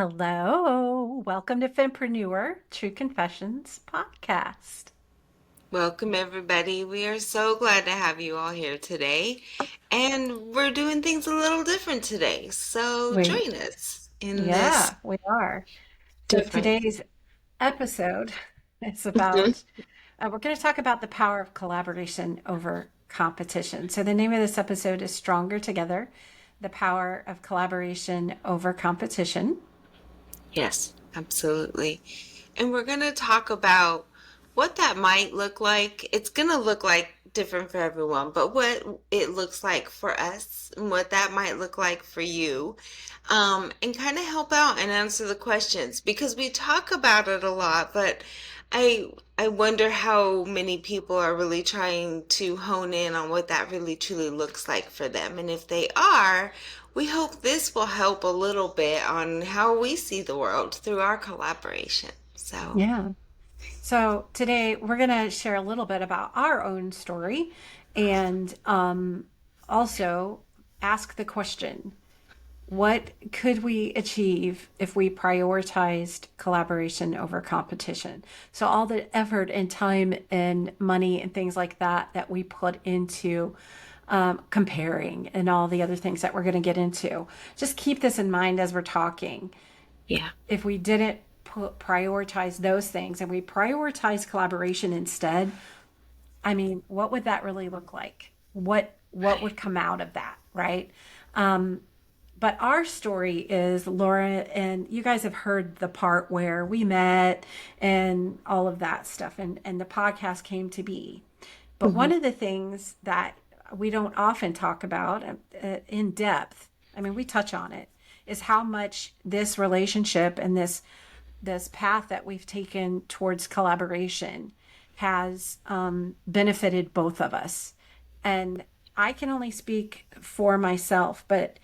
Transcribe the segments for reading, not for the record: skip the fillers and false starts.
Hello, welcome to Fempreneur True Confessions podcast. Welcome, everybody. We are so glad to have you all here today. And we're doing things a little different today. So We, join us in this yeah, we are. So different. today's episode is about, we're going to talk about the power of collaboration over competition. So the name of this episode is Stronger Together, the power of collaboration over competition. Yes, absolutely. And we're going to talk about what that might look like. It's going to look like different for everyone, but what it looks like for us and what that might look like for you. And kind of help out and answer the questions because we talk about it a lot, but I wonder how many people are really trying to hone in on what that really truly looks like for them. And if they are, we hope this will help a little bit on how we see the world through our collaboration. So, Yeah. So today we're going to share a little bit about our own story and also ask the question, what could we achieve if we prioritized collaboration over competition? So all the effort and time and money and things like that we put into comparing and all the other things that we're going to get into. Just keep this in mind as we're talking. yeah. If we didn't prioritize those things and we prioritize collaboration instead, I mean, what would that really look like? What would come out of that, right? But our story is Laura, and you guys have heard the part where we met and all of that stuff, and the podcast came to be. But one Hmm. of the things that we don't often talk about in depth, I mean, we touch on it, is how much this relationship and this path that we've taken towards collaboration has benefited both of us. And I can only speak for myself, but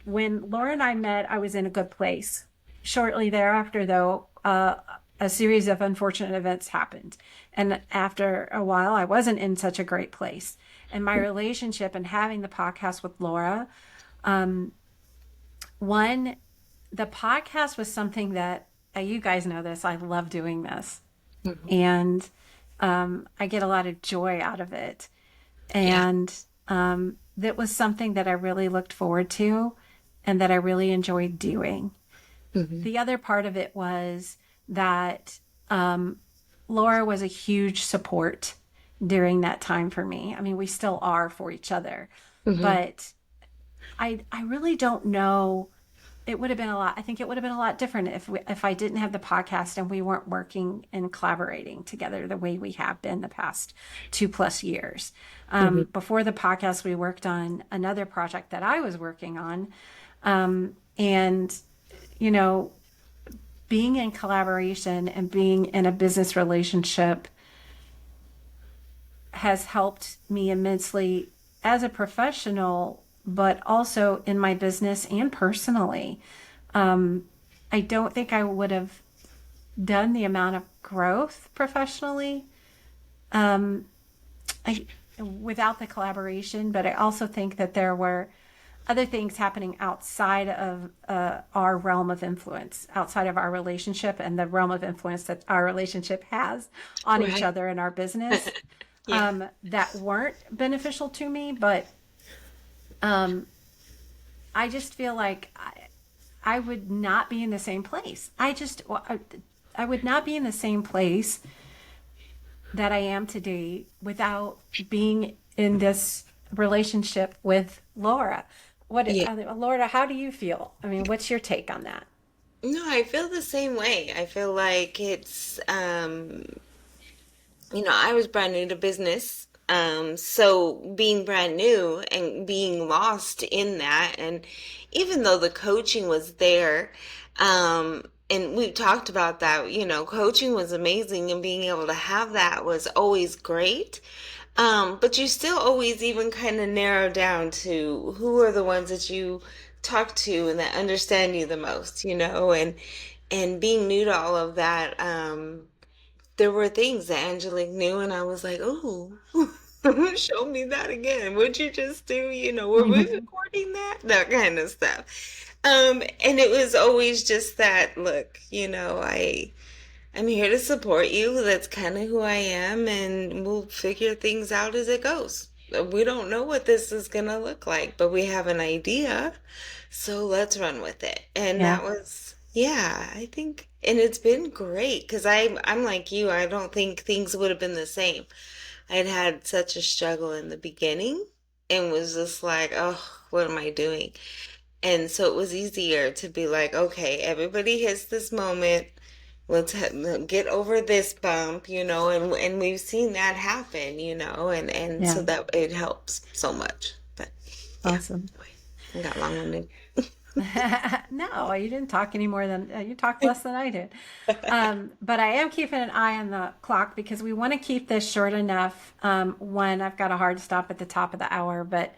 when Laura and I met, I was in a good place. Shortly thereafter, though, a series of unfortunate events happened. And after a while, I wasn't in such a great place. And my relationship and having the podcast with Laura, one, the podcast was something that you guys know this. I love doing this. And I get a lot of joy out of it. Yeah. And that was something that I really looked forward to and that I really enjoyed doing. Hmm. The other part of it was that Laura was a huge support during that time for me. I mean, we still are for each other, Hmm. but I really don't know. It would have been a lot. I think it would have been a lot different if I didn't have the podcast and we weren't working and collaborating together the way we have been the past 2+ years. Hmm. Before the podcast, we worked on another project that I was working on, and you know, being in collaboration and being in a business relationship has helped me immensely as a professional, but also in my business and personally. I don't think I would have done the amount of growth professionally I, without the collaboration, but I also think that there were other things happening outside of our realm of influence, outside of our relationship and the realm of influence that our relationship has on each Right. other in our business Yeah. that weren't beneficial to me. But um, I just feel like I would not be in the same place. I would not be in the same place that I am today without being in this relationship with Laura. Yeah. Laura, how do you feel? I mean, what's your take on that? No, I feel the same way. I feel like it's I was brand new to business. So being brand new and being lost in that, and even though the coaching was there, and we've talked about that, coaching was amazing and being able to have that was always great. But you still always even kind of narrow down to who are the ones that you talk to and that understand you the most, and being new to all of that, there were things that Angelic knew, and I was like, "Oh, show me that again. What'd you just do? Were we recording that? That kind of stuff." And it was always just that, look, I'm here to support you. That's kind of who I am, and we'll figure things out as it goes. We don't know what this is gonna look like, but we have an idea, so let's run with it. And Yeah. that was, yeah, I think, and it's been great because I'm like you. I don't think things would have been the same. I'd had such a struggle in the beginning and was just like, oh, what am I doing? And so it was easier to be like, okay, everybody hits this moment. Get over this bump, and we've seen that happen, and so Yeah. that it helps so much. But yeah, Awesome. I got long-winded. No, you didn't talk any more than you talked less than I did. But I am keeping an eye on the clock because we want to keep this short enough. When I've got a hard stop at the top of the hour, but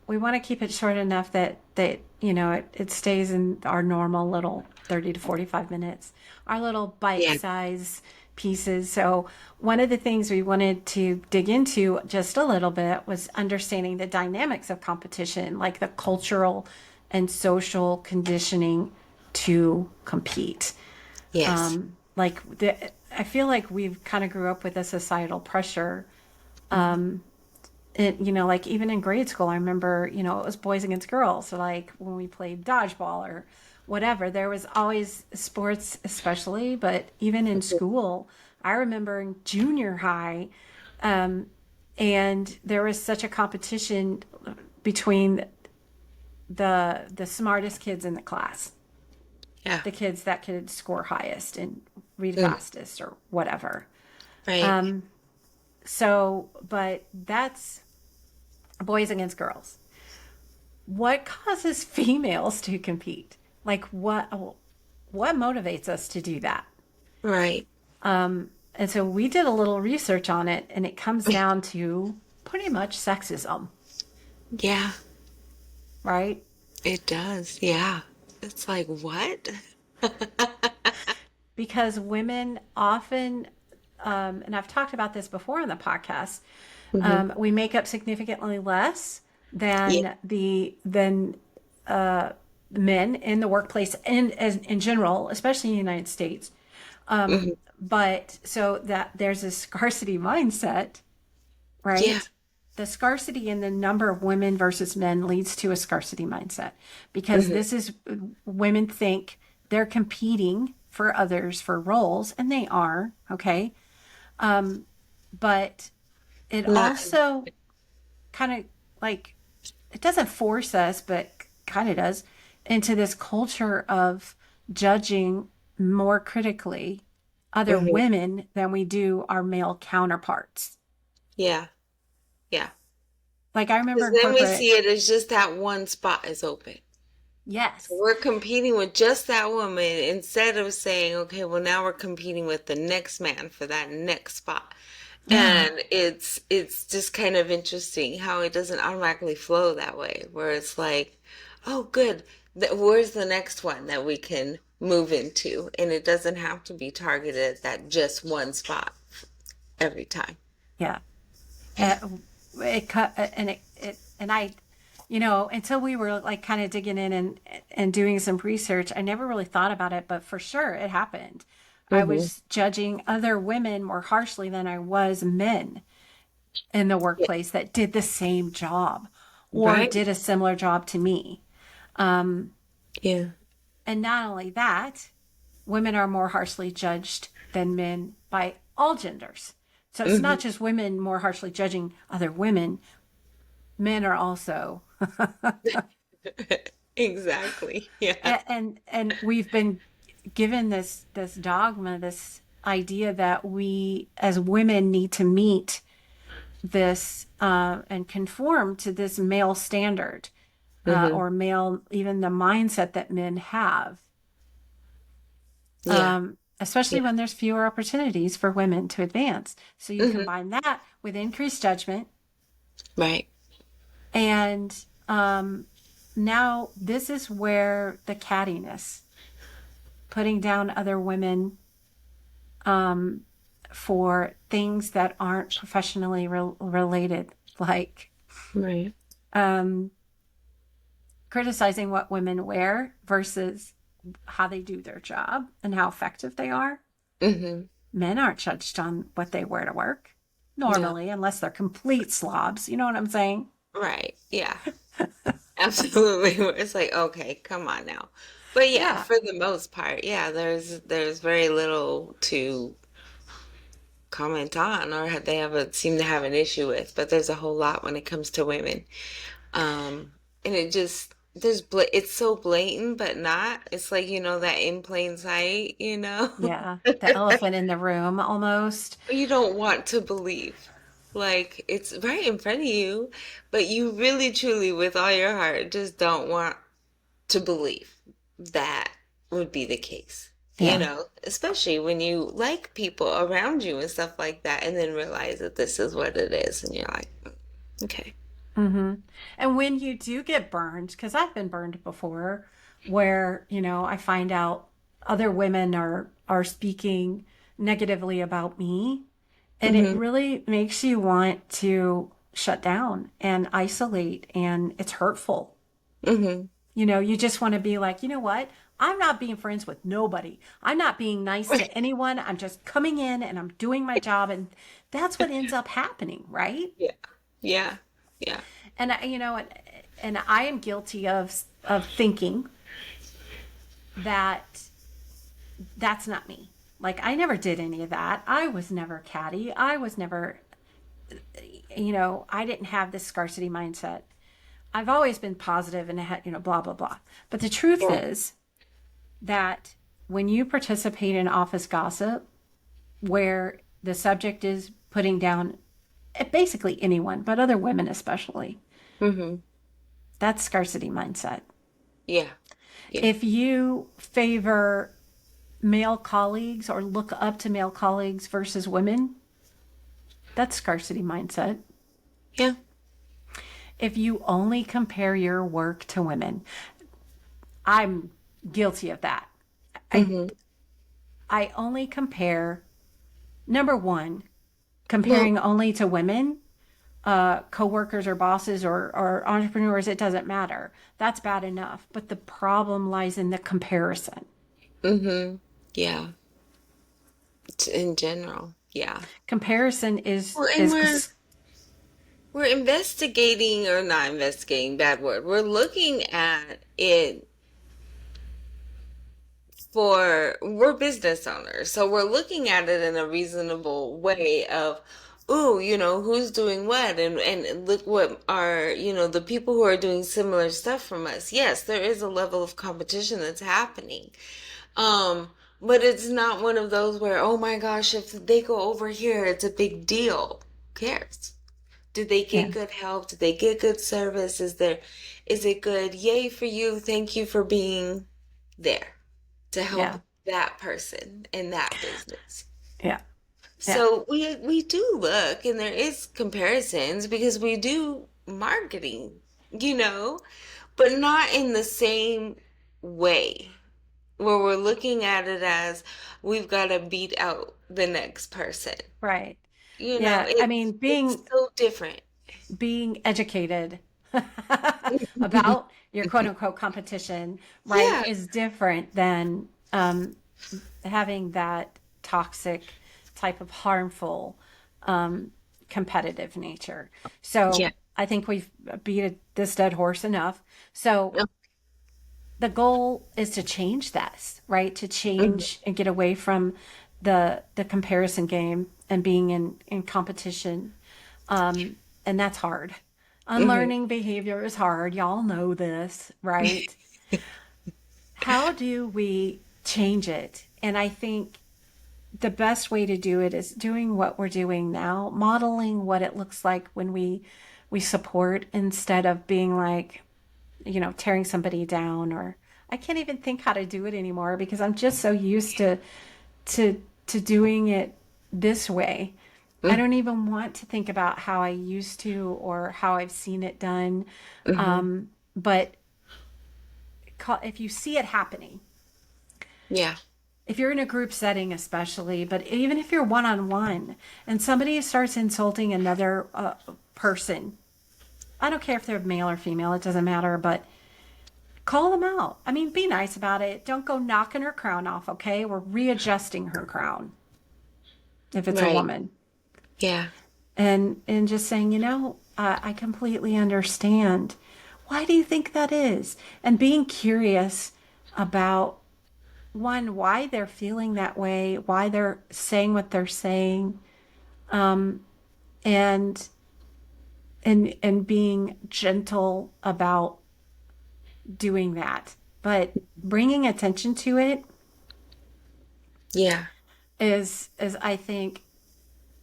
we want to keep it short enough that it stays in our normal little 30 to 45 minutes, our little bite Yeah, size pieces. So one of the things we wanted to dig into just a little bit was understanding the dynamics of competition, like the cultural and social conditioning to compete. yes, I feel like we've kind of grew up with a societal pressure. Like even in grade school, I remember, it was boys against girls. So like when we played dodgeball or whatever, there was always sports, especially, but even in school, I remember in junior high, and there was such a competition between the smartest kids in the class, yeah, the kids that could score highest and read mm, fastest or whatever. right, But that's boys against girls. What causes females to compete? Like what motivates us to do that? right, And so we did a little research on it, and it comes down to pretty much sexism, yeah, right? it does, yeah. It's like, what? Because women often, and I've talked about this before on the podcast, Hmm. we make up significantly less Yeah, than men in the workplace and as in general, especially in the United States. hmm, But so that there's a scarcity mindset, yeah, right? The scarcity in the number of women versus men leads to a scarcity mindset because hmm, this is women think they're competing for others for roles, and they are, okay? But it not, also kind of like it doesn't force us, but kind of does, into this culture of judging more critically other hmm, women than we do our male counterparts. yeah, yeah. Like I remember Because in then we corporate, see it as just that one spot is open. So yes, we're competing with just that woman instead of saying, okay, well now we're competing with the next man for that next spot. And it's just kind of interesting how it doesn't automatically flow that way, where it's like, oh, good, where's the next one that we can move into? And it doesn't have to be targeted at just one spot every time. yeah. It cut and it and I, until we were like kind of digging in and doing some research, I never really thought about it, but for sure it happened. I Hmm. was judging other women more harshly than I was men in the Yeah. workplace that did the same job or Right? did a similar job to me. Yeah. And not only that, women are more harshly judged than men by all genders. So it's Hmm. not just women more harshly judging other women, men are also. Exactly. Yeah. And we've been given this dogma, this idea that we as women need to meet this and conform to this male standard, Hmm. or male, even the mindset that men have, Yeah. especially Yeah. when there's fewer opportunities for women to advance. So you Hmm. combine that with increased judgment, Right. and now this is where the cattiness, putting down other women for things that aren't professionally related, like Right. criticizing what women wear versus how they do their job and how effective they are. Mm-hmm. Men aren't judged on what they wear to work No. normally, unless they're complete slobs. You know what I'm saying? Right. Yeah. Absolutely. It's like, okay, come on now. But yeah, Yeah. for the most part, yeah, there's very little to comment on or they have a seem to have an issue with, but there's a whole lot when it comes to women. And it just it's so blatant, but not. It's like, that in plain sight, Yeah. The elephant in the room almost. you don't want to believe. Like it's right in front of you, but you really truly with all your heart just don't want to believe that would be the case. Yeah. Especially when you like people around you and stuff like that, and then realize that this is what it is, and you're like, okay. hmm And when you do get burned, because I've been burned before, where, I find out other women are speaking negatively about me, and it Mm-hmm. really makes you want to shut down and isolate, and it's hurtful. Mm-hmm. You just want to be like, you know what? I'm not being friends with nobody. I'm not being nice to anyone. I'm just coming in and I'm doing my job. And that's what ends up happening, right? Yeah. Yeah. Yeah. And and I am guilty of thinking that that's not me. Like I never did any of that. I was never catty. I was never, I didn't have this scarcity mindset. I've always been positive and had, blah blah blah. But the truth Yeah. is that when you participate in office gossip, where the subject is putting down basically anyone, but other women especially, Mm-hmm. that's scarcity mindset. Yeah. Yeah. If you favor male colleagues or look up to male colleagues versus women, that's scarcity mindset. Yeah. If you only compare your work to women, I'm guilty of that. I Mm-hmm. I only compare, number one, Well, comparing only to women, coworkers or bosses or entrepreneurs, it doesn't matter. That's bad enough. But the problem lies in the comparison. mm-hmm. Yeah. In general. Yeah. Comparison Well, and we're investigating or not investigating, bad word. We're looking at it we're business owners, so we're looking at it in a reasonable way of, ooh, who's doing what, and look what are, the people who are doing similar stuff from us. Yes, there is a level of competition that's happening. Um, but it's not one of those where, oh my gosh, if they go over here, it's a big deal. Who cares? Did they Yeah. get good help? Did they get good service? Is it good? Yay for you. Thank you for being there to Yeah. help that person in that business. Yeah. Yeah. So we do look and there is comparisons because we do marketing, but not in the same way where we're looking at it as we've got to beat out the next person. Right. You know, Yeah. I it's mean, it's so different. being educated about your quote unquote competition, right, Yeah. is different than having that toxic type of harmful competitive nature. Yeah. So I think we've beat this dead horse enough. So the goal is to change this, right? To Mhm. change and get away from the comparison game and being in competition. And that's hard. Mhm. Unlearning behavior is hard. Y'all know this, right? How do we change it? And I think the best way to do it is doing what we're doing now, modeling what it looks like when we support instead of being like, tearing somebody down. Or I can't even think how to do it anymore because I'm just so used to doing it this way. I Mhm. don't even want to think about how I used to or how I've seen it done. Mhm. But if you see it happening, Yeah. if you're in a group setting, especially, but even if you're one on one and somebody starts insulting another person, I don't care if they're male or female, it doesn't matter, but Call them out. I mean, be nice about it. Don't go knocking her crown off, okay? We're readjusting her crown if it's a Right. woman. Yeah. And just saying, I completely understand. Why do you think that is? And being curious about one, why they're feeling that way, why they're saying what they're saying, and and being gentle about doing that. But bringing attention to it Yeah. is I think,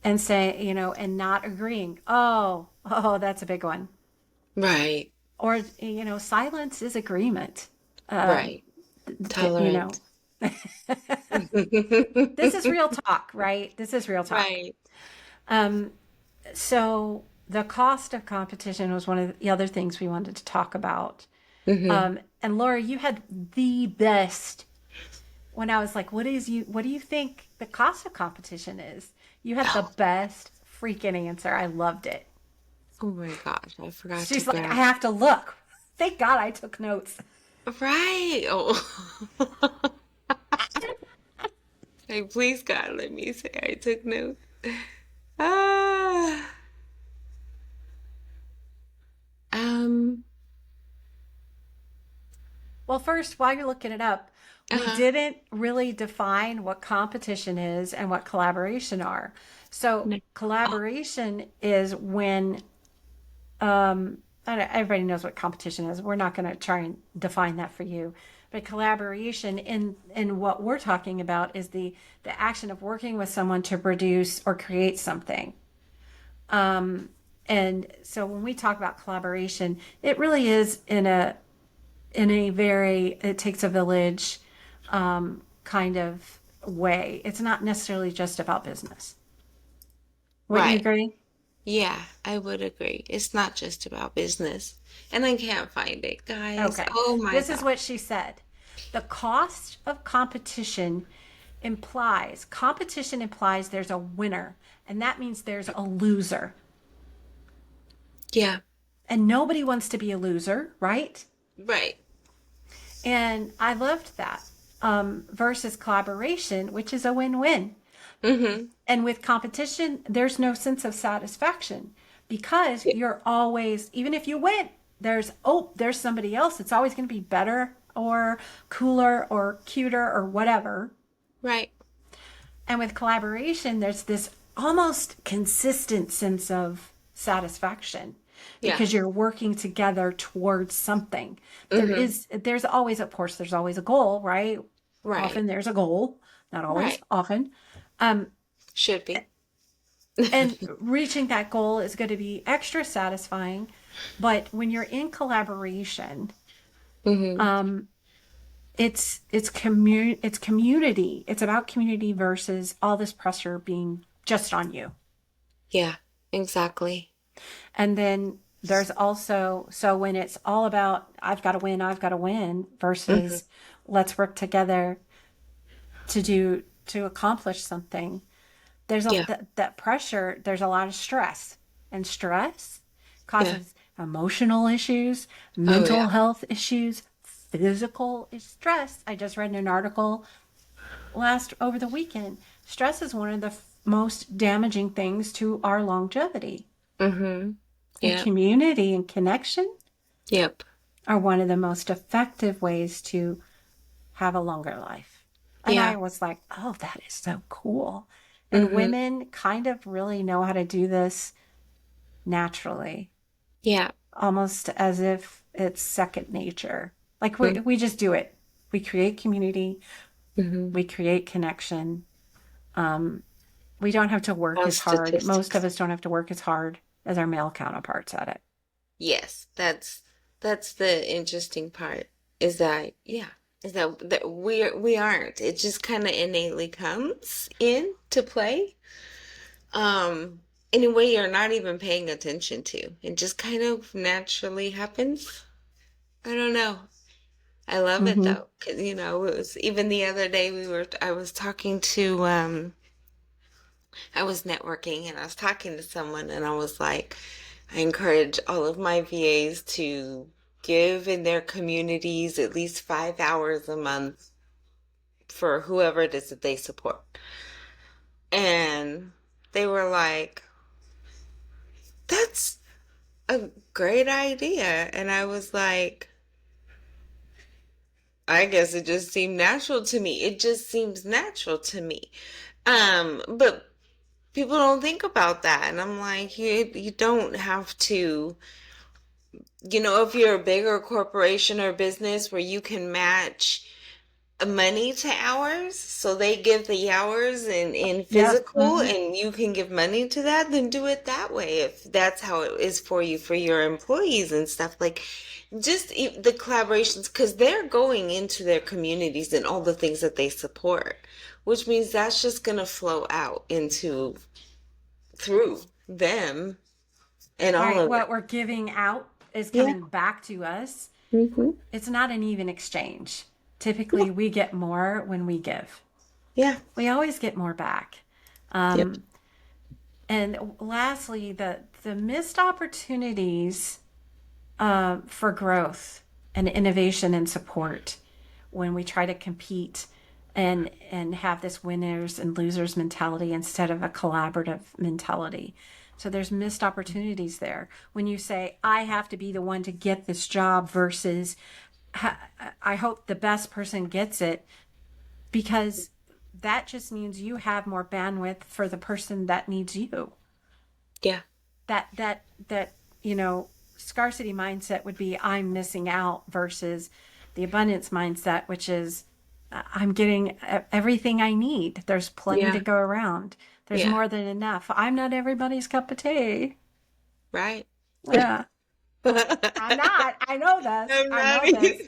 and say, and not agreeing. Oh, that's a big one. Right. Or, silence is agreement. Right. You know, Tolerance. this is real talk, right? This is real talk. Right. So the cost of competition was one of the other things we wanted to talk about. Hmm. And Laura, you had the best when I was like, what do you think the cost of competition is? You had the Oh, best freaking answer. I loved it. oh my gosh, I forgot to She's like, I grab. have to look. Thank God I took notes. Right. Oh. Hey, please God, let me say I took notes. Ah. Um. Well, first, while you're looking it up, we Uh-huh. didn't really define what competition is and what collaboration are. So, No. Oh, collaboration is when I don't, everybody knows what competition is. We're not going to try and define that for you. But collaboration in what we're talking about is the action of working with someone to produce or create something. And so when we talk about collaboration, it really is in a very it takes a village kind of way. It's not necessarily just about business. Wouldn't you right. agree? Yeah, I would agree. It's not just about business. And I can't find it, guys. Okay. Oh my This is God. what she said. The cost of competition implies there's a winner, and that means there's a loser. Yeah, And nobody wants to be a loser, right? right. And I loved that. Versus collaboration, which is a win win. Mm-hmm. And with competition, there's no sense of satisfaction because you're always, even if you win, there's somebody else. It's always going to be better or cooler or cuter or whatever. Right. And with collaboration, there's this almost consistent sense of satisfaction Yeah. because you're working together towards something. Mm-hmm. There's always, of course, there's always a goal, right? Right. Often there's a goal, not always, Right. often. Should be. And reaching that goal is going to be extra satisfying. But when you're in collaboration, Mm-hmm. it's community. It's about community versus all this pressure being just on you. Yeah, exactly. And then there's also, so when it's all about I've got to win Mm-hmm. versus let's work together to accomplish something. There's Yeah. that pressure, there's a lot of stress. And stress Yeah. causes emotional issues, Oh mental yeah. health issues, physical stress. I just read an article last over the weekend. Stress is one of the most damaging things to our longevity. Mm-hmm. And Yep. community and connection Yep. are one of the most effective ways to have a longer life. And Yeah. I was like, oh, that is so cool. And Mm-hmm. women kind of really know how to do this naturally, Yeah. almost as if it's second nature. Like we just do it. We create community, Mm-hmm. we create connection. Um, we don't have to work Of as hard. Most of statistics. us don't have to work as hard as our male counterparts at it. Yes, that's the interesting part is that yeah, is that we aren't. It just kind of innately comes in to play. In a way you're not even paying attention to. It just kind of naturally happens. I don't know. I love it Mm-hmm. though, 'cause it was even the other day I was talking to I was networking and I was talking to someone and I was like I encourage all of my VAs to give in their communities at least 5 hours a month for whoever it is that they support. And they were like, that's a great idea. And I was like, I guess it just seemed natural to me. It just seems natural to me. But people don't think about that. And I'm like, you don't have to, if you're a bigger corporation or business where you can match money to hours, so they give the hours in Yep. physical and you can give money to that, then do it that way if that's how it is for you, for your employees and stuff. Like, just the collaborations, because they're going into their communities and all the things that they support, which means that's just going to flow out into through them and all Right. of What it. we're giving out is Yeah. coming back to us. Hmm. It's not an even exchange. Yeah. Typically, we get more when we give. Yeah. We always get more back. Yep. And lastly, the missed opportunities for growth and innovation and support when we try to compete and have this winners and losers mentality instead of a collaborative mentality. So there's missed opportunities there when you say I have to be the one to get this job versus I hope the best person gets it, because that just means you have more bandwidth for the person that needs you. Yeah. That scarcity mindset would be I'm missing out versus the abundance mindset, which is I'm getting everything I need. There's plenty to Yeah. go around. There's Yeah. more than enough. I'm not everybody's cup of tea. Right. Yeah, I'm not. I know this. I'm I not. know this.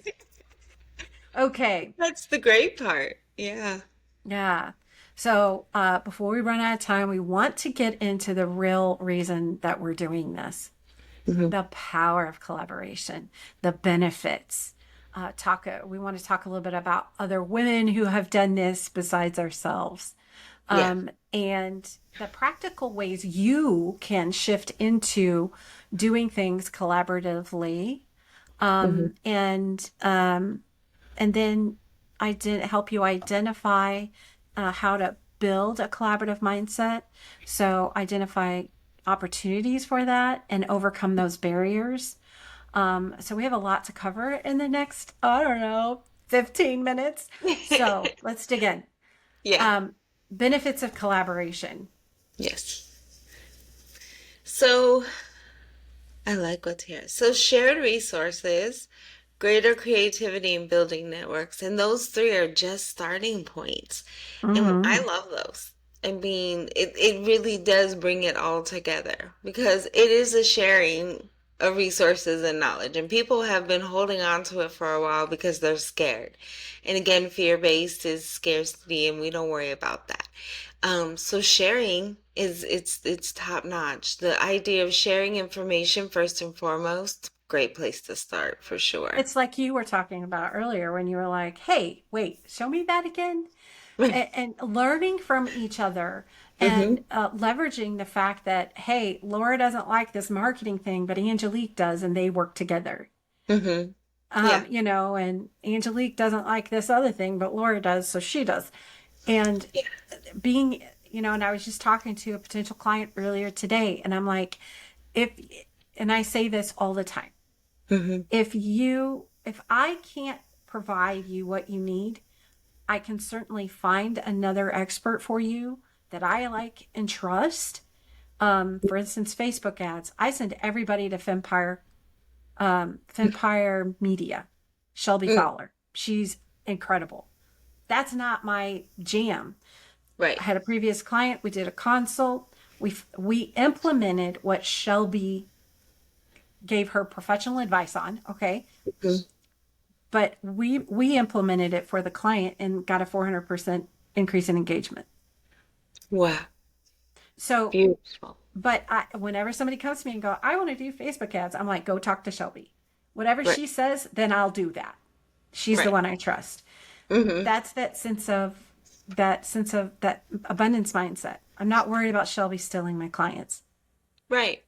Okay. That's the great part. Yeah. Yeah. So before we run out of time, we want to get into the real reason that we're doing this, Hmm. the power of collaboration, the benefits. We want to talk a little bit about other women who have done this besides ourselves, Yeah. and the practical ways you can shift into doing things collaboratively, Hmm. and then I did help you identify how to build a collaborative mindset. So identify opportunities for that and overcome those barriers. So we have a lot to cover in the next, I don't know, 15 minutes. So let's dig in. Yeah. Um, Benefits of collaboration. Yes. So I like what's here. So shared resources, greater creativity in building networks, and those three are just starting points. And I Mm-hmm. love those. I mean, it really does bring it all together because it is a sharing of resources and knowledge. And people have been holding on to it for a while because they're scared. And again, fear-based is scarcity, and we don't worry about that. So sharing is it's top notch. The idea of sharing information first and foremost, great place to start for sure. It's like you were talking about earlier when you were like, hey, wait, show me that again. And learning from each other Hmm. and leveraging the fact that, hey, Laura doesn't like this marketing thing, but Angelique does, and they work together. Hmm. Yeah. And Angelique doesn't like this other thing, but Laura does, so she does. And Yeah. being, and I was just talking to a potential client earlier today, and I'm like, if, and I say this all the time, Hmm. if I can't provide you what you need, I can certainly find another expert for you that I like and trust. For instance, Facebook ads. I send everybody to Fempire Media, Shelby Mm. Fowler. She's incredible. That's not my jam. Right. I had a previous client. We did a consult. We implemented what Shelby gave her professional advice on. Okay, Hmm. but we implemented it for the client and got a 400% increase in engagement. Wow. So, Beautiful. whenever somebody comes to me and go, I want to do Facebook ads, I'm like, go talk to Shelby. Whatever Right. she says, then I'll do that. She's the Right. one I trust. Hmm. That's that abundance mindset. I'm not worried about Shelby stealing my clients Right.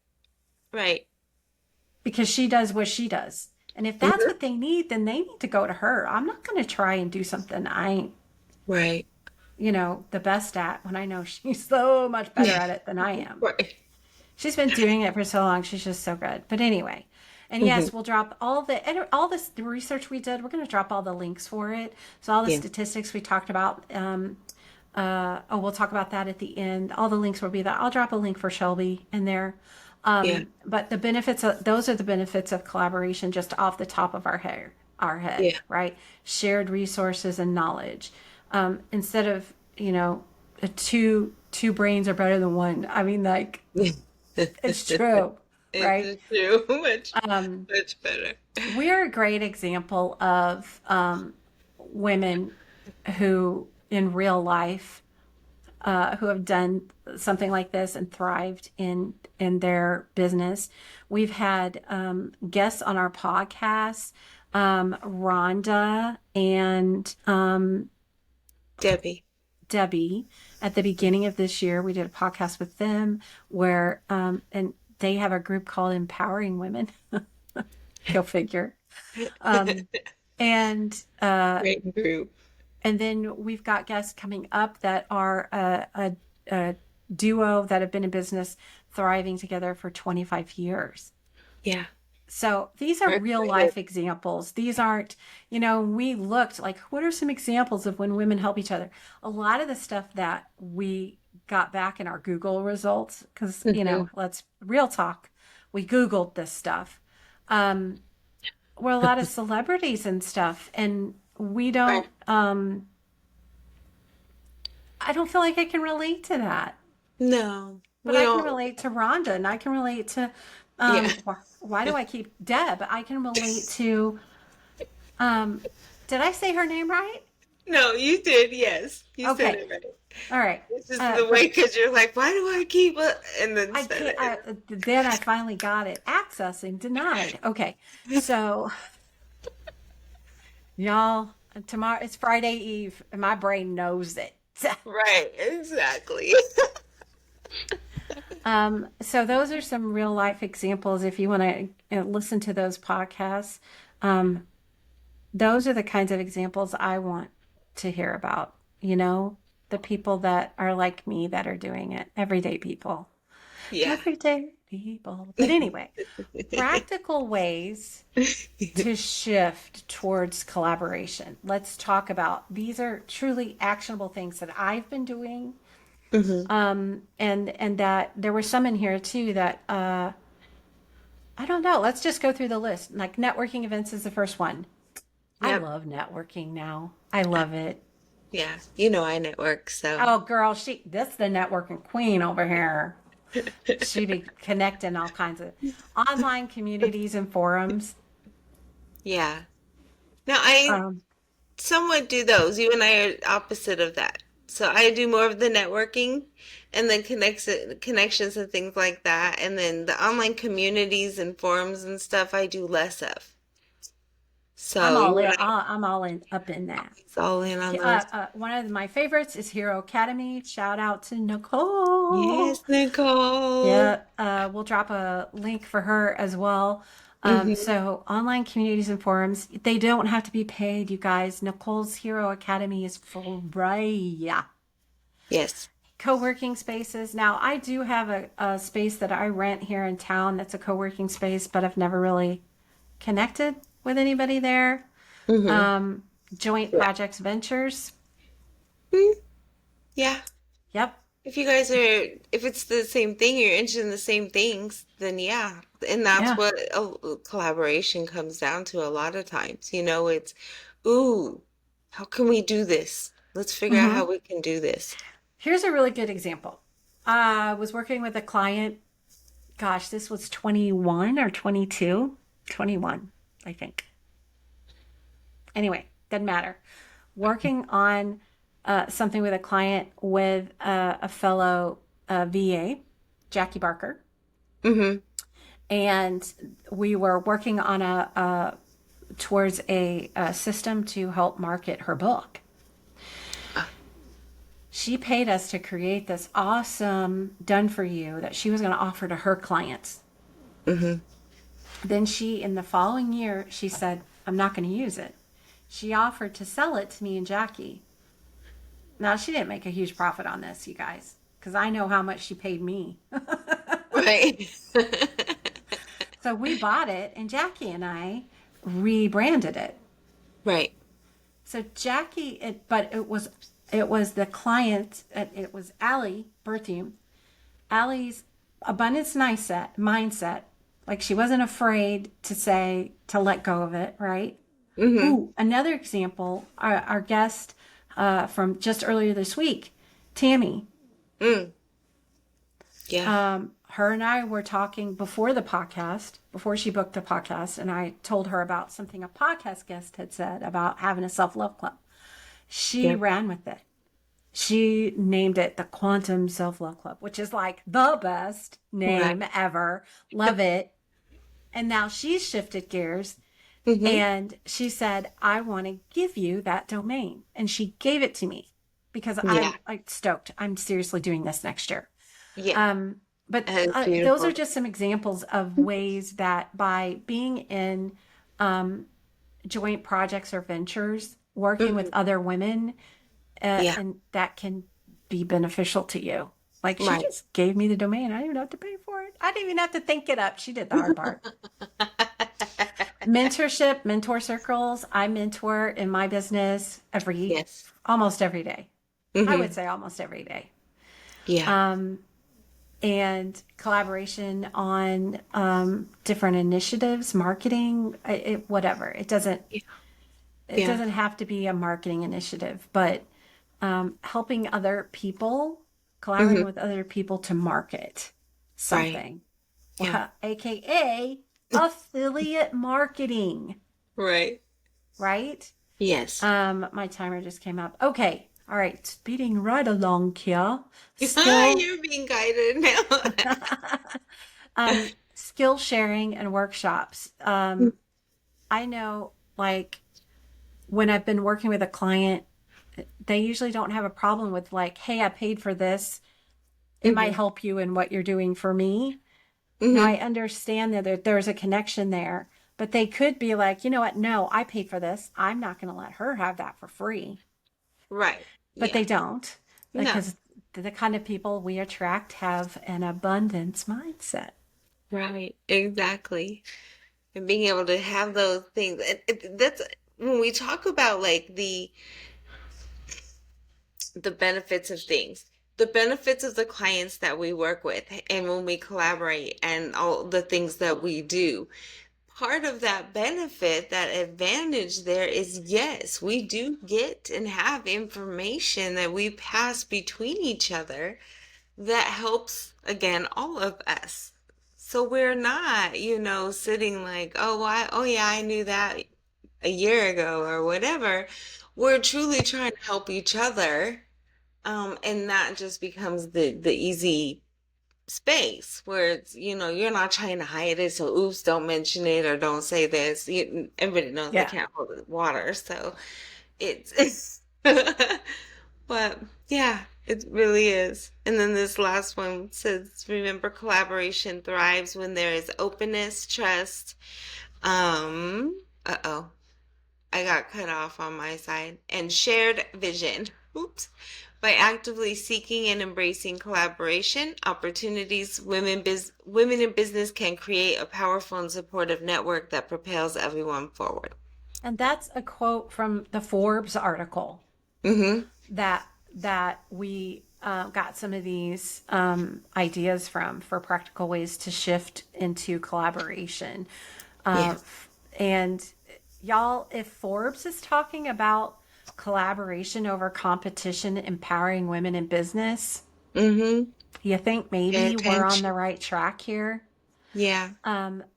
Right. because she does what she does. And if that's Mhm. what they need, then they need to go to her. I'm not going to try and do something I ain't, Right. the best at when I know she's so much better at it than I am. Right. She's been doing it for so long. She's just so good. But anyway, and Hmm. yes, we'll drop all this the research we did. We're going to drop all the links for it. So all the Yeah. statistics we talked about. We'll talk about that at the end. All the links will be there. I'll drop a link for Shelby in there. Yeah. But the benefits of those are the benefits of collaboration just off the top of our head, Yeah. right? Shared resources and knowledge. Instead of, two brains are better than one. I mean, like, it's true, right? It's true. Much better. We're a great example of women who, in real life, who have done something like this and thrived in their business. We've had guests on our podcast, Rhonda and Debbie. Debbie. At the beginning of this year, we did a podcast with them where, and they have a group called Empowering Women. Go figure. Um, and Great group. and then we've got guests coming up that are a duo that have been in business thriving together for 25 years. Yeah. So these are We're real excited. life examples. These aren't, we looked like, what are some examples of when women help each other? A lot of the stuff that we got back in our Google results, because, Hmm. let's real talk, we Googled this stuff, were a lot of celebrities and stuff. And we Right. don't, I don't feel like I can relate to that. No, But we I can don't. relate to Rhonda and I can relate to, Yeah. why do I keep Deb? I can relate to, um, did I say her name right? No, you did. Yes, you said Okay. it right. All right. It's just the way But because you're like, why do I keep it? And then I said can't, it. then I finally got it. Accessing denied. Okay. So, y'all, tomorrow, it's Friday Eve and my brain knows it. Right. Exactly. So those are some real life examples. If you want to listen to those podcasts, um, those are the kinds of examples I want to hear about. The people that are like me that are doing it, everyday people, Yeah. everyday people. But anyway, practical ways to shift towards collaboration. Let's talk about these are truly actionable things that I've been doing. Hmm. And that there were some in here too that I don't know. Let's just go through the list. Like networking events is the first one. I Yep. love networking now. I love it. Yeah. You know I network, so Oh, girl, this the networking queen over here. She be connecting all kinds of online communities and forums. yeah. Now I Um, somewhat do those. You and I are opposite of that. So I do more of the networking and then connections and things like that. And then the online communities and forums and stuff I do less of. I'm So all you in. and I I'm all in up in that. is all in on those. One of my favorites is Hero Academy. Shout out to Nicole. Yes, Nicole. Yeah, we'll drop a link for her as well. Hmm. So online communities and forums, they don't have to be paid, you guys. Nicole's Hero Academy is free. Yes. Co-working spaces. Now, I do have a space that I rent here in town that's a co-working space, but I've never really connected with anybody there. Hmm. Joint Yeah. projects ventures. Mm, yeah. Yep. If you guys if it's the same thing, you're interested in the same things, then yeah. And that's Yeah. what a collaboration comes down to a lot of times. It's, ooh, how can we do this? Let's figure out Hmm. how we can do this. Here's a really good example. I was working with a client. Gosh, this was 21 or 22? 21, I think. Anyway, doesn't matter. Working on something with a client with a fellow VA, Jackie Barker. Hmm. And we were working on towards a system to help market her book. She paid us to create this awesome done for you that she was going to offer to her clients. Hmm. Then she, in the following year, she said, I'm not going to use it. She offered to sell it to me and Jackie. Now, she didn't make a huge profit on this, you guys, because I know how much she paid me. Right. So we bought it, and Jackie and I rebranded it. Right. So Jackie, but it was the client. It was Allie Berthium. Allie's abundance mindset. Like she wasn't afraid to say to let go of it. Right. Mm-hmm. Ooh, another example. Our guest from just earlier this week, Tammy. Mm. Yeah. Her and I were talking before the podcast, before she booked the podcast, and I told her about something a podcast guest had said about having a self love club. She Yeah. ran with it. She named it the Quantum Self Love Club, which is like the best Right. name ever. Love it. And now she's shifted gears Mm-hmm. and she said, I want to give you that domain. And she gave it to me because Yeah. I'm like stoked. I'm seriously doing this next year. Yeah. Um, but That is those are beautiful. just some examples of ways that by being in joint projects or ventures, working with Hmm. other women, Yeah. and that can be beneficial to you. Like she Right. just gave me the domain. I didn't even have to pay for it. I didn't even have to think it up. She did the hard part. Mentorship, mentor circles. I mentor in my business Yes. almost every day. I would Mm-hmm. say almost every day. Yeah. And collaboration on different initiatives, marketing, whatever. Yeah. It Yeah. doesn't have to be a marketing initiative, but helping other people, collaborating Mm-hmm. with other people to market Right. something, Yeah. well, aka affiliate marketing, Right. right? Yes. My timer just came up. Okay, all right, speeding right along here. Skill, You're being guided now. skill sharing and workshops. I know, like when I've been working with a client, they usually don't have a problem with like, hey, I paid for this. It might Hmm. help you in what you're doing for me. Now I Hmm. understand that there's a connection there, but they could be like, you know what? No, I paid for this. I'm not going to let her have that for free. Right. But Yeah. they don't No. because the kind of people we attract have an abundance mindset. Right. Exactly. And being able to have those things. That's when we talk about like the benefits of things, the benefits of the clients that we work with, and when we collaborate and all the things that we do. Part of that benefit, that advantage there is, yes, we do get and have information that we pass between each other that helps, again, all of us. So we're not, sitting like, oh yeah, I knew that a year ago or whatever. We're truly trying to help each other, and that just becomes the easy space where it's, you're not trying to hide it, so oops, don't mention it or don't say this. Everybody knows they Yeah. can't hold the water, so it's but yeah, it really is. And then this last one says, remember, collaboration thrives when there is openness, trust. Uh-oh, I got cut off on my side. And shared vision. Oops. By actively seeking and embracing collaboration opportunities, women in business can create a powerful and supportive network that propels everyone forward. And that's a quote from the Forbes article Mm-hmm. that we got some of these ideas from for practical ways to shift into collaboration. Yeah. Uh, and y'all, if Forbes is talking about collaboration over competition, empowering women in business, Mm-hmm. you think Pay maybe we're on attention. the right track here? Yeah.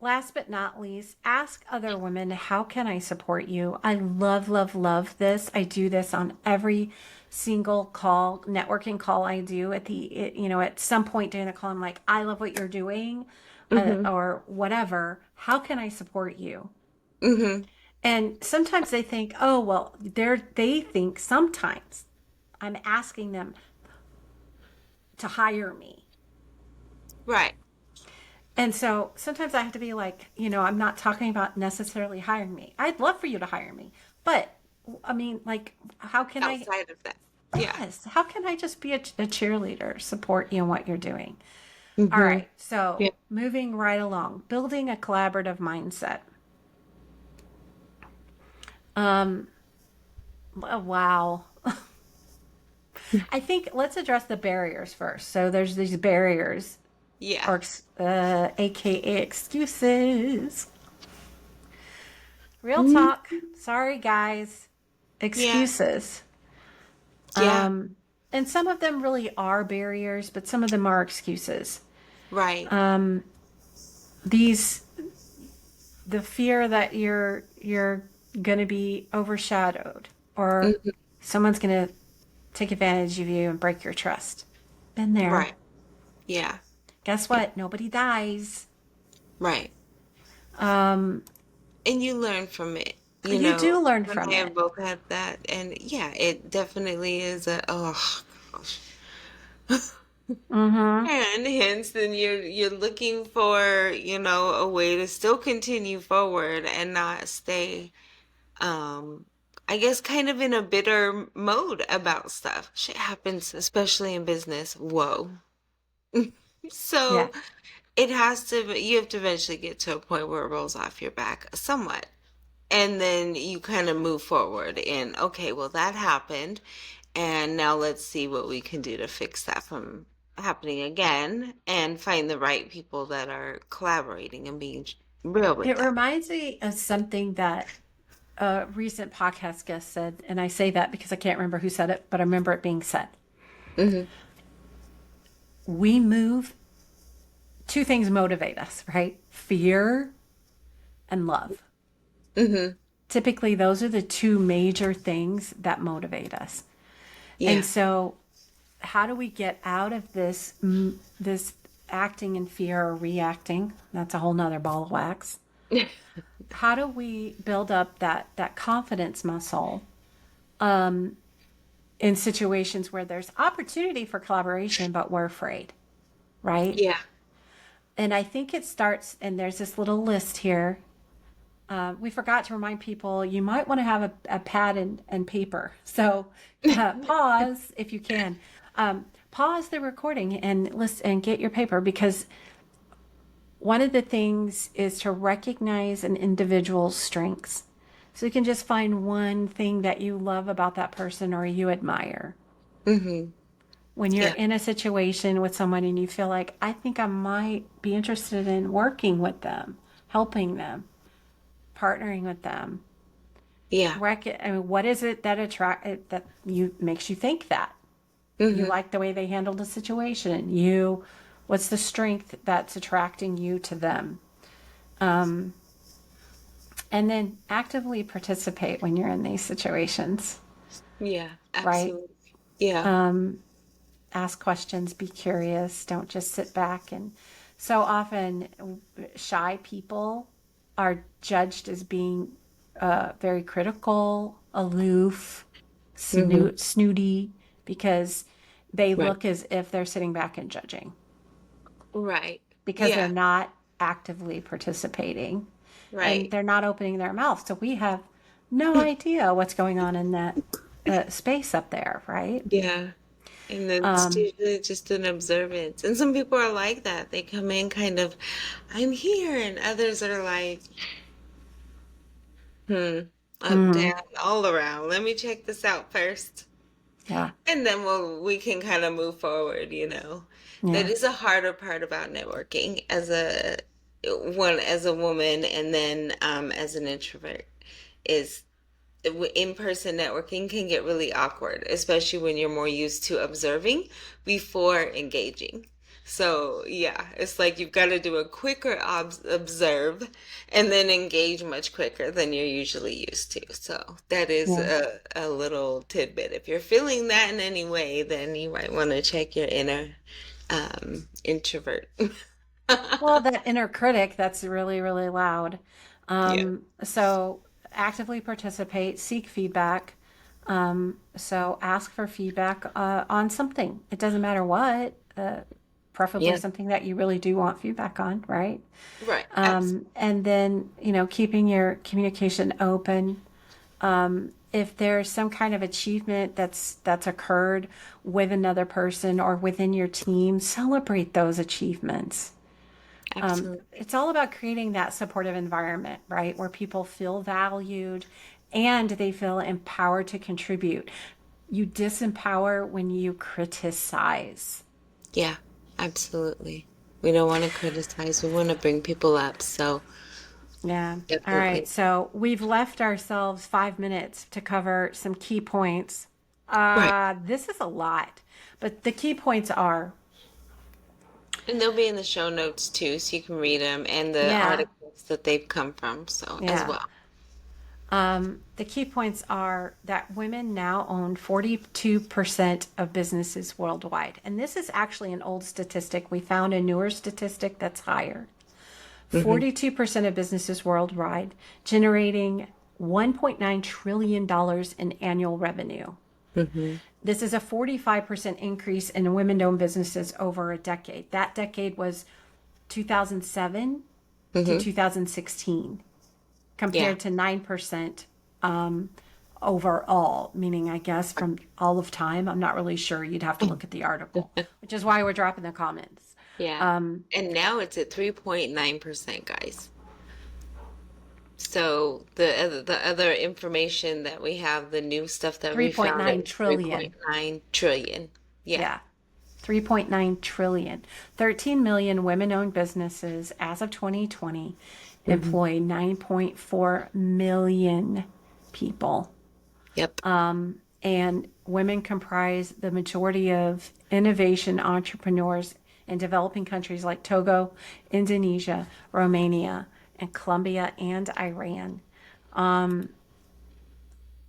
Last but not least, ask other women, how can I support you? I love, love, love this. I do this on every single call, networking call I do at some point during the call, I'm like, I love what you're doing, Mm-hmm. or whatever. How can I support you? Mm-hmm. And sometimes they think, oh, well, they think sometimes I'm asking them to hire me. Right. And so sometimes I have to be like, I'm not talking about necessarily hiring me. I'd love for you to hire me. But I mean, like, how can I, outside of that. Yeah. yes, how can I just be a cheerleader, support you in what you're doing? All Mm-hmm. right. So Yeah. moving right along, building a collaborative mindset. Um, wow. I think let's address the barriers first. So there's these barriers, Yeah. or AKA excuses. Real Mhm. talk. Sorry, guys. Yeah. Excuses. Yeah. Um, and some of them really are barriers, but some of them are excuses. Right. Um, these the fear that you're going to be overshadowed, or Mhm. someone's going to take advantage of you and break your trust. Been there. Right. Yeah. Guess what? Nobody dies. Right. Um, And you learn from it. you do learn You and from I it. have both had that. And yeah, it definitely is oh gosh. Mm-hmm. And hence then you're looking for, a way to still continue forward and not stay um I guess kind of in a bitter mode about stuff. Shit happens, especially in business. Whoa. Yeah. So you have to eventually get to a point where it rolls off your back somewhat. And then you kind of move forward and okay, well that happened. And now let's see what we can do to fix that from happening again and find the right people that are collaborating and being real with It that. reminds me of something that a recent podcast guest said, and I say that because I can't remember who said it, but I remember it being said. Hmm. We move, two things motivate us, right? Fear and love. Hmm. Typically, those are the two major things that motivate us. And Yeah. so, how do we get out of this acting in fear or reacting? That's a whole nother ball of wax. How do we build up that confidence muscle in situations where there's opportunity for collaboration, but we're afraid, right? Yeah. And I think it starts, and there's this little list here. We forgot to remind people you might want to have a pad and paper. So pause if you can. Pause the recording and list and get your paper, because one of the things is to recognize an individual's strengths. So you can just find one thing that you love about that person or you admire. Hmm. When you're Yeah. in a situation with someone and you feel like, I think I might be interested in working with them, helping them, partnering with them. Yeah. I mean, what is it that you makes you think that? You Hmm. like the way they handled the situation. What's the strength that's attracting you to them? Um, and then actively participate when you're in these situations, Yeah. right? Absolutely. Yeah. Um, ask questions, be curious, don't just sit back. And so often, shy people are judged as being very critical, aloof, Hmm. snooty, because they Right. look as if they're sitting back and judging Right. because they're Yeah. not actively participating and Right. they're not opening their mouth. So we have no idea what's going on in that space up there, right? Yeah. And it's Um, usually just an observance. And some people are like that. They come in kind of, I'm here. And others are like, up, mm, down, all around. Let me check this out first. yeah, And then we can kind of move forward. That yeah. is a harder part about networking as a woman and then as an introvert is in-person networking can get really awkward, especially when you're more used to observing before engaging. So, yeah, it's like you've got to do a quicker observe and then engage much quicker than you're usually used to. So, that is Yeah. a little tidbit. If you're feeling that in any way, then you might want to check your inner introvert. Well, that inner critic, that's really, really loud. Yeah. So actively participate, seek feedback. So ask for feedback on something. It doesn't matter what. preferably Yep. something that you really do want feedback on, right? Right. Absolutely. And then, keeping your communication open. If there's some kind of achievement that's occurred with another person or within your team, celebrate those achievements. Absolutely. It's all about creating that supportive environment, right? Where people feel valued and they feel empowered to contribute. You disempower when you criticize. Yeah. Absolutely. We don't want to criticize. We want to bring people up. So Yeah. All right. definitely. So we've left ourselves 5 minutes to cover some key points. Right. This is a lot, but the key points are, And they'll be in the show notes too, so you can read them and the yeah, articles that they've come from, so as yeah. well. The key points are that women now own 42% of businesses worldwide. And this is actually an old statistic. We found a newer statistic that's higher. Hmm. 42% of businesses worldwide generating $1.9 trillion in annual revenue. Hmm. This is a 45% increase in women owned businesses over a decade. That decade was 2007 to Hmm. 2016, Yeah. compared to 9% overall, meaning, I guess, from all of time. I'm not really sure. You'd have to look at the article, which is why we're dropping the comments. Yeah. And now it's at 3.9%, guys. So the other information that we have, the new stuff that we found, it 3.9 was trillion. 3.9 trillion. Yeah. Yeah. 3.9 trillion. 13 million women owned businesses as of 2020 Hmm. employ 9.4 million people. Yep. And women comprise the majority of innovation entrepreneurs in developing countries like Togo, Indonesia, Romania, and Colombia and Iran.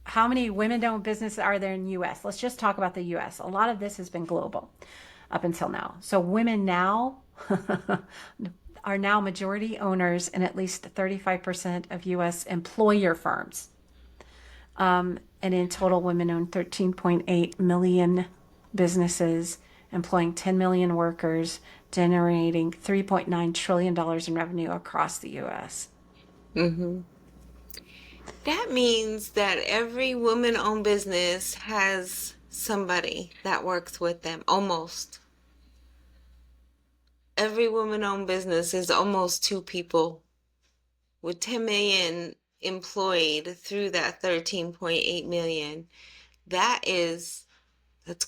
How many women owned businesses are there in the US? Let's just talk about the US. A lot of this has been global up until now. So women now are now majority owners in at least 35% of US employer firms. And in total, women own 13.8 million businesses, employing 10 million workers, generating $3.9 trillion in revenue across the US. Hmm. That means that every woman-owned business has somebody that works with them, almost. Every woman-owned business is almost two people with 10 million employed through that 13.8 million. That's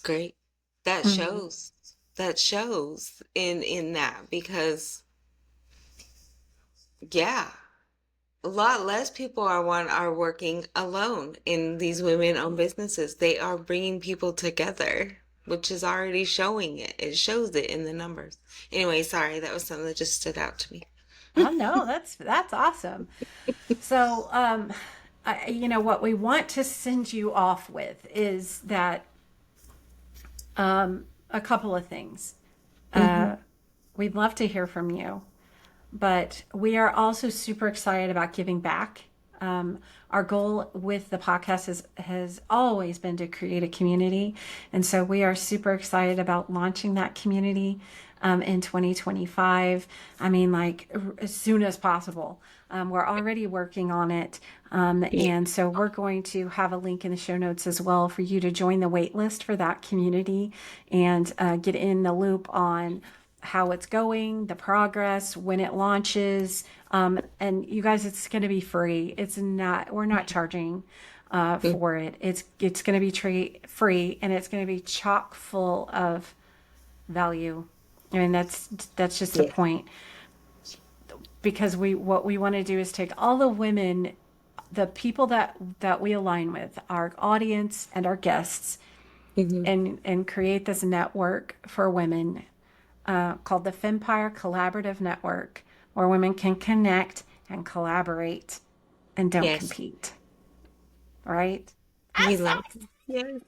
great. That Mm-hmm. shows. That shows in that because yeah, a lot less people are working alone in these women-owned businesses. They are bringing people together, which is already showing it. It shows it in the numbers. Anyway, sorry, that was something that just stood out to me. Oh no, that's awesome. So, what we want to send you off with is that a couple of things. Hmm. We'd love to hear from you, but we are also super excited about giving back. Our goal with the podcast has always been to create a community. And so we are super excited about launching that community in 2025. I mean, like as soon as possible. We're already working on it. Yeah. And so we're going to have a link in the show notes as well for you to join the wait list for that community and get in the loop on how it's going, the progress, when it launches. And you guys, it's going to be free. It's not, we're not charging for it. It's going to be free, and it's going to be chock full of value. I mean, that's just the Yeah. point, because what we want to do is take all the women, the people that we align with, our audience and our guests, Hmm. and create this network for women called the Fempire Collaborative Network, where women can connect and collaborate and don't Yes. compete. Right? We Awesome. love it. Yes.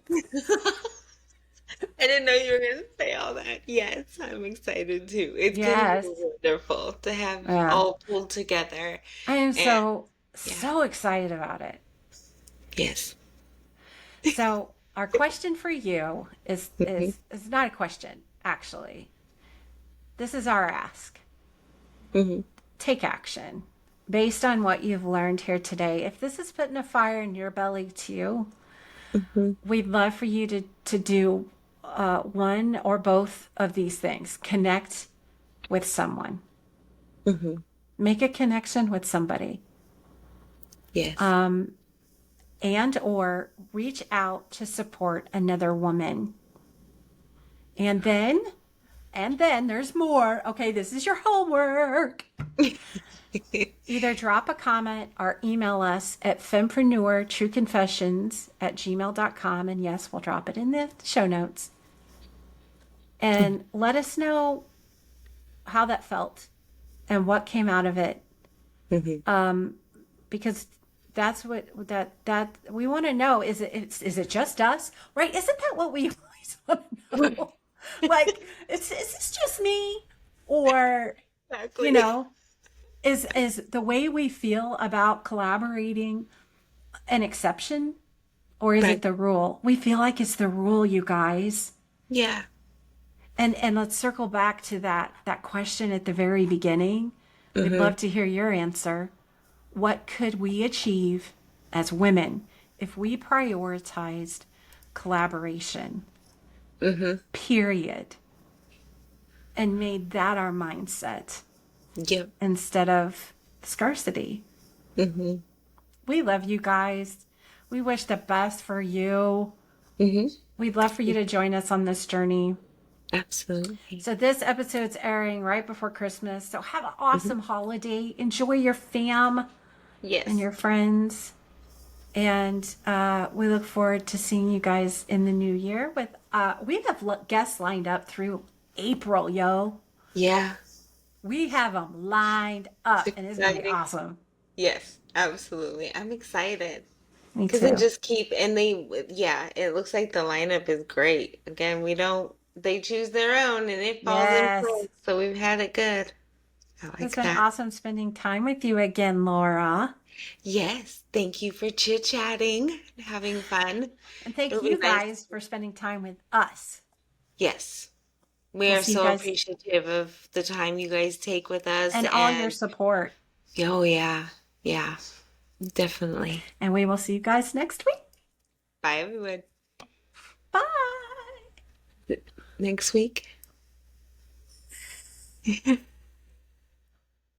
I didn't know you were going to say all that. Yes, I'm excited too. It's going to be Yes. wonderful to have Yeah. all pulled together. I am And yeah, so excited about it. yes. So our question for you is Hmm. is is not a question, actually. this is our ask. Hmm. Take action based on what you've learned here today. If this is putting a fire in your belly too, Hmm. we'd love for you to do one or both of these things. Connect with someone. Hmm. Make a connection with somebody. Yes. And or reach out to support another woman. And then, there's more. Okay, this is your homework. Either drop a comment or email us at fempreneurtrueconfessions@gmail.com. And yes, we'll drop it in the show notes. And let us know how that felt and what came out of it. Hmm. Because that's what that we want to know. Is it just us? Right? Isn't that what we always want to know? Like, is this just me? Or, you Exactly. know, is the way we feel about collaborating an exception, or is it Right. the rule? We feel like it's the rule, you guys. Yeah. And let's circle back to that question at the very beginning. We'd Hmm. love to hear your answer. What could we achieve as women if we prioritized collaboration, Hmm. period, and made that our mindset Yep. instead of scarcity? Hmm. We love you guys. We wish the best for you. Hmm. We'd love for you to join us on this journey. Absolutely. So this episode's airing right before Christmas. So have an Hmm. awesome holiday. Enjoy your fam and Yes. your friends. And we look forward to seeing you guys in the new year. With we have guests lined up through April, yo. Yeah. We have them lined It's up, and it's gonna be exciting. awesome. Yes, absolutely. I'm excited. Me Because they too. just keep, and yeah, it looks like the lineup is great. Again, we don't, they choose their own and it falls in Yes, place. So we've had it good. I it's like been that. awesome spending time with you again, Laura. Yes, thank you for chit-chatting and having fun. And thank It'll be you nice. guys for spending time with us. Yes, we We'll are see you so guys appreciative of the time you guys take with us. and all your And support. oh, yeah, yeah, definitely. And we will see you guys next week. Bye, everyone. Bye. Next week.